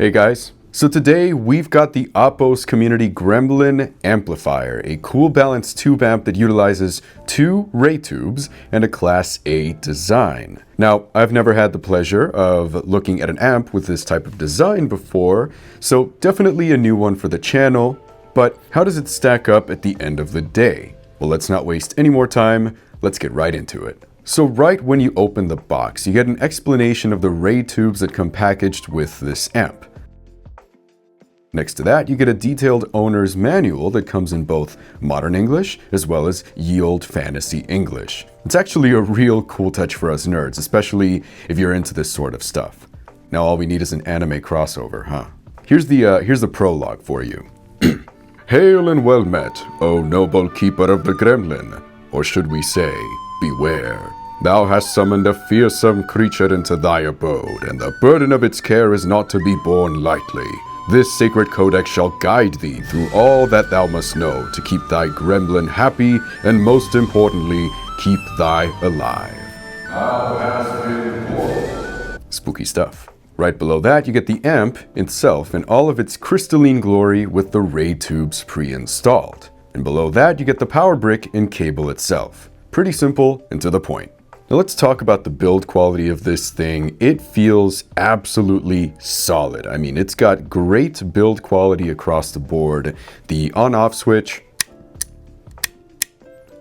Hey guys, so today we've got the Apos Community Gremlin amplifier, a cool balanced tube amp that utilizes two ray tubes and a Class A design. Now, I've never had the pleasure of looking at an amp with this type of design before, so definitely a new one for the channel, but how does it stack up at the end of the day? Well, let's not waste any more time, let's get right into it. So right when you open the box, you get an explanation of the ray tubes that come packaged with this amp. Next to that, you get a detailed owner's manual that comes in both modern English as well as ye olde fantasy English. It's actually a real cool touch for us nerds, especially if you're into this sort of stuff. Now all we need is an anime crossover, huh? Here's the prologue for you. Hail and well met, O noble keeper of the Gremlin, or should we say, beware. Thou hast summoned a fearsome creature into thy abode, and the burden of its care is not to be borne lightly. This sacred codex shall guide thee through all that thou must know to keep thy gremlin happy, and most importantly, keep thy alive. Thou hast been born. Spooky stuff. Right below that, you get the amp itself in all of its crystalline glory with the ray tubes pre-installed. And below that, you get the power brick and cable itself. Pretty simple and to the point. Now let's talk about the build quality of this thing. It feels absolutely solid. I mean, it's got great build quality across the board. The on-off switch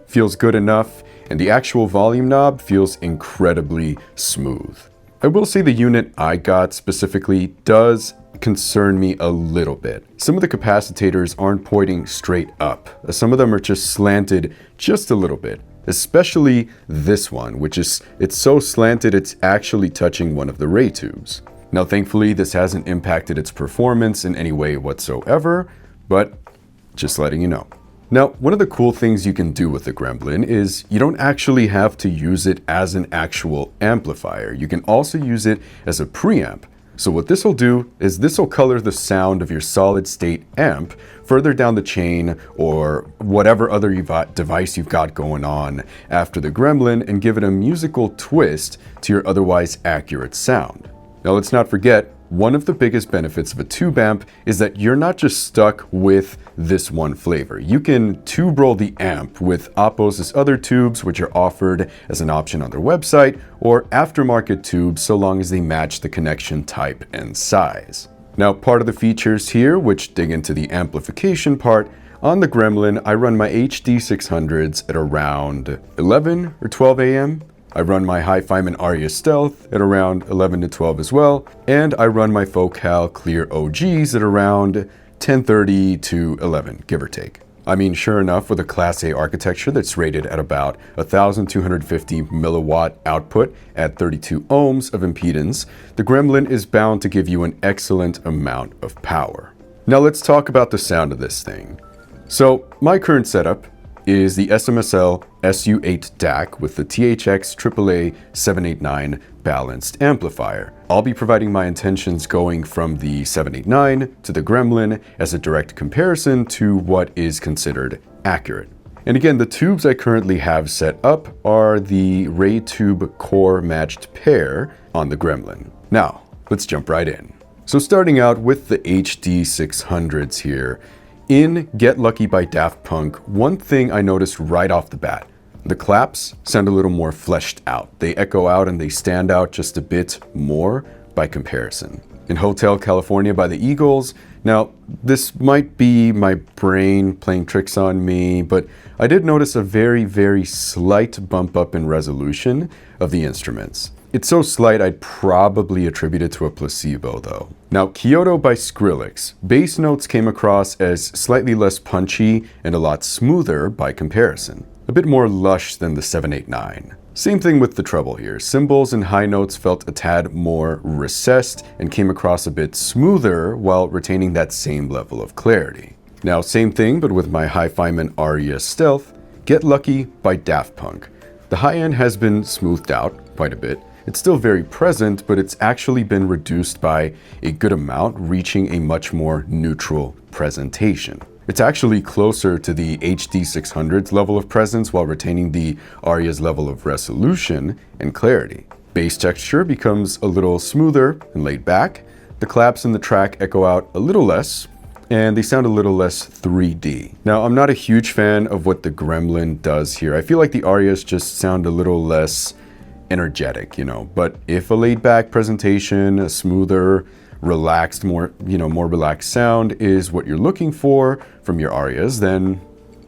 feels good enough, and the actual volume knob feels incredibly smooth. I will say the unit I got specifically does concern me a little bit. Some of the capacitors aren't pointing straight up. Some of them are just slanted just a little bit. Especially this one, it's so slanted it's actually touching one of the ray tubes. Now thankfully this hasn't impacted its performance in any way whatsoever, but just letting you know. Now, one of the cool things you can do with the Gremlin is you don't actually have to use it as an actual amplifier. You can also use it as a preamp. So what this will do is this will color the sound of your solid state amp further down the chain or whatever other device you've got going on after the Gremlin and give it a musical twist to your otherwise accurate sound. Now let's not forget, one of the biggest benefits of a tube amp is that you're not just stuck with this one flavor. You can tube roll the amp with Apos' other tubes, which are offered as an option on their website, or aftermarket tubes so long as they match the connection type and size. Now, part of the features here, which dig into the amplification part, on the Gremlin, I run my HD600s at around 11 or 12 a.m. I run my HiFiMAN Arya Stealth at around 11 to 12 as well, and I run my Focal Clear OGs at around 10:30 to 11, give or take. I mean, sure enough, with a Class A architecture that's rated at about 1,250 milliwatt output at 32 ohms of impedance, the Gremlin is bound to give you an excellent amount of power. Now let's talk about the sound of this thing. So my current setup is the SMSL SU8 DAC with the THX AAA 789 balanced amplifier. I'll be providing my intentions going from the 789 to the Gremlin as a direct comparison to what is considered accurate. And again, the tubes I currently have set up are the ray tube core matched pair on the Gremlin. Now, let's jump right in. So starting out with the HD600s here, in Get Lucky by Daft Punk, one thing I noticed right off the bat, the claps sound a little more fleshed out. They echo out and they stand out just a bit more by comparison. In Hotel California by the Eagles, now this might be my brain playing tricks on me, but I did notice a very, very slight bump up in resolution of the instruments. It's so slight I'd probably attribute it to a placebo though. Now, Kyoto by Skrillex, bass notes came across as slightly less punchy and a lot smoother by comparison. A bit more lush than the 789. Same thing with the treble here. Cymbals and high notes felt a tad more recessed and came across a bit smoother while retaining that same level of clarity. Now, same thing but with my HiFiMAN Arya Stealth, Get Lucky by Daft Punk. The high end has been smoothed out quite a bit. It's still very present, but it's actually been reduced by a good amount, reaching a much more neutral presentation. It's actually closer to the HD600's level of presence while retaining the Arya's level of resolution and clarity. Bass texture becomes a little smoother and laid back, The claps in the track echo out a little less, and they sound a little less 3D. Now, I'm not a huge fan of what the Gremlin does here. I feel like the Aryas just sound a little less energetic, but if a laid-back presentation, a smoother, relaxed, more relaxed sound is what you're looking for from your Aryas, then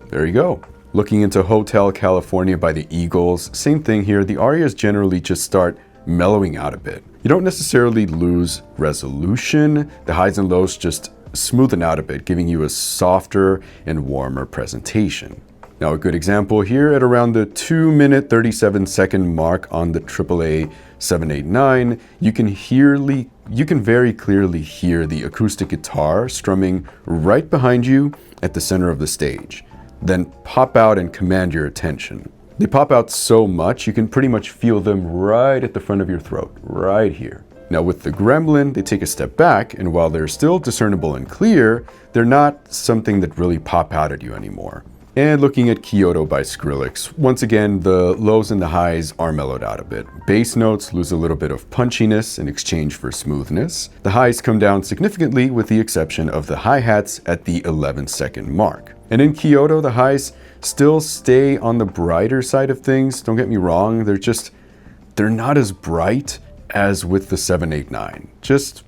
there you go. Looking into Hotel California by the Eagles, same thing here. The Aryas generally just start mellowing out a bit. You don't necessarily lose resolution. The highs and lows just smoothen out a bit, giving you a softer and warmer presentation. Now, a good example here at around the 2-minute 37-second mark on the AAA 789, you can very clearly hear the acoustic guitar strumming right behind you at the center of the stage, then pop out and command your attention. They pop out so much, you can pretty much feel them right at the front of your throat, right here. Now with the Gremlin, they take a step back, and while they're still discernible and clear, they're not something that really pop out at you anymore. And looking at Kyoto by Skrillex, once again, the lows and the highs are mellowed out a bit. Bass notes lose a little bit of punchiness in exchange for smoothness. The highs come down significantly with the exception of the hi-hats at the 11-second mark. And in Kyoto, the highs still stay on the brighter side of things. Don't get me wrong, they're not as bright as with the 789. Just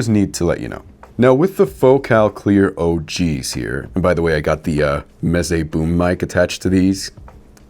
need to let you know. Now with the Focal Clear OGs here, and by the way, I got the Meze boom mic attached to these.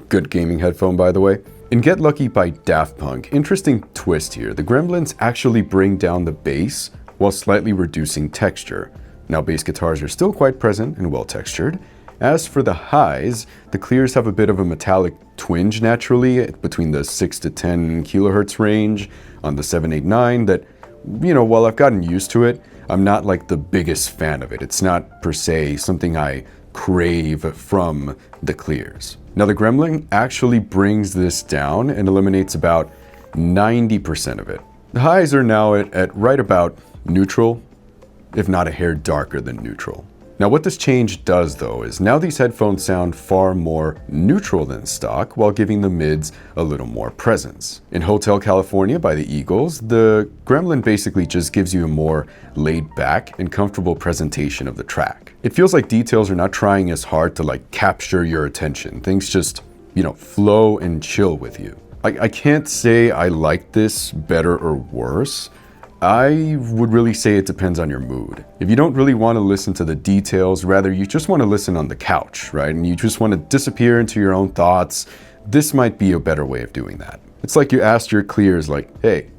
Good gaming headphone, by the way. In Get Lucky by Daft Punk, interesting twist here. The Gremlins actually bring down the bass while slightly reducing texture. Now bass guitars are still quite present and well textured. As for the highs, the clears have a bit of a metallic twinge naturally between the 6 to 10 kilohertz range on the 789 that, while I've gotten used to it, I'm not like the biggest fan of it. It's not per se something I crave from the clears. Now the Gremlin actually brings this down and eliminates about 90% of it. The highs are now at right about neutral, if not a hair darker than neutral. Now what this change does though is now these headphones sound far more neutral than stock while giving the mids a little more presence. In Hotel California by the Eagles, the Gremlin basically just gives you a more laid back and comfortable presentation of the track. It feels like details are not trying as hard to capture your attention. Things just, flow and chill with you. I can't say I like this better or worse. I would really say it depends on your mood. If you don't really want to listen to the details, rather you just want to listen on the couch, right? And you just want to disappear into your own thoughts, this might be a better way of doing that. It's like you asked your clears hey,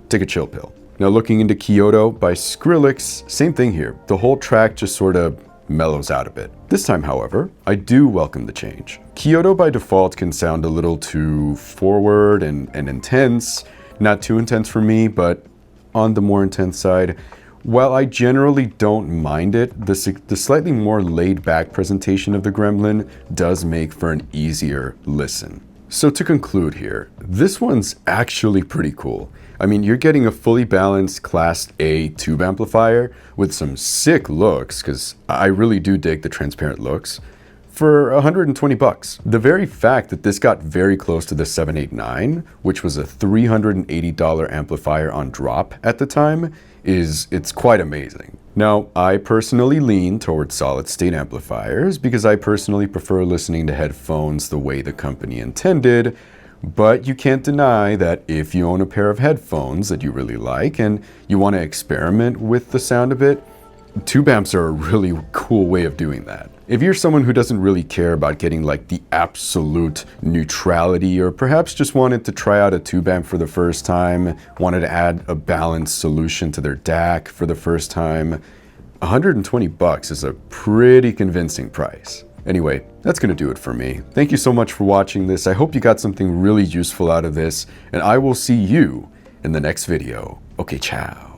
take a chill pill. Now looking into Kyoto by Skrillex, same thing here. The whole track just sort of mellows out a bit. This time, however, I do welcome the change. Kyoto by default can sound a little too forward and intense. Not too intense for me, but on the more intense side. While I generally don't mind it, the slightly more laid-back presentation of the Gremlin does make for an easier listen. So to conclude here, this one's actually pretty cool. I mean, you're getting a fully balanced Class A tube amplifier with some sick looks, because I really do dig the transparent looks, for $120. The very fact that this got very close to the 789, which was a $380 amplifier on drop at the time, it's quite amazing. Now, I personally lean towards solid state amplifiers because I personally prefer listening to headphones the way the company intended, but you can't deny that if you own a pair of headphones that you really like and you want to experiment with the sound a bit, tube amps are a really cool way of doing that. If you're someone who doesn't really care about getting the absolute neutrality, or perhaps just wanted to try out a tube amp for the first time, wanted to add a balanced solution to their DAC for the first time, $120 is a pretty convincing price. Anyway, that's gonna do it for me. Thank you so much for watching this. I hope you got something really useful out of this, and I will see you in the next video. Okay, ciao.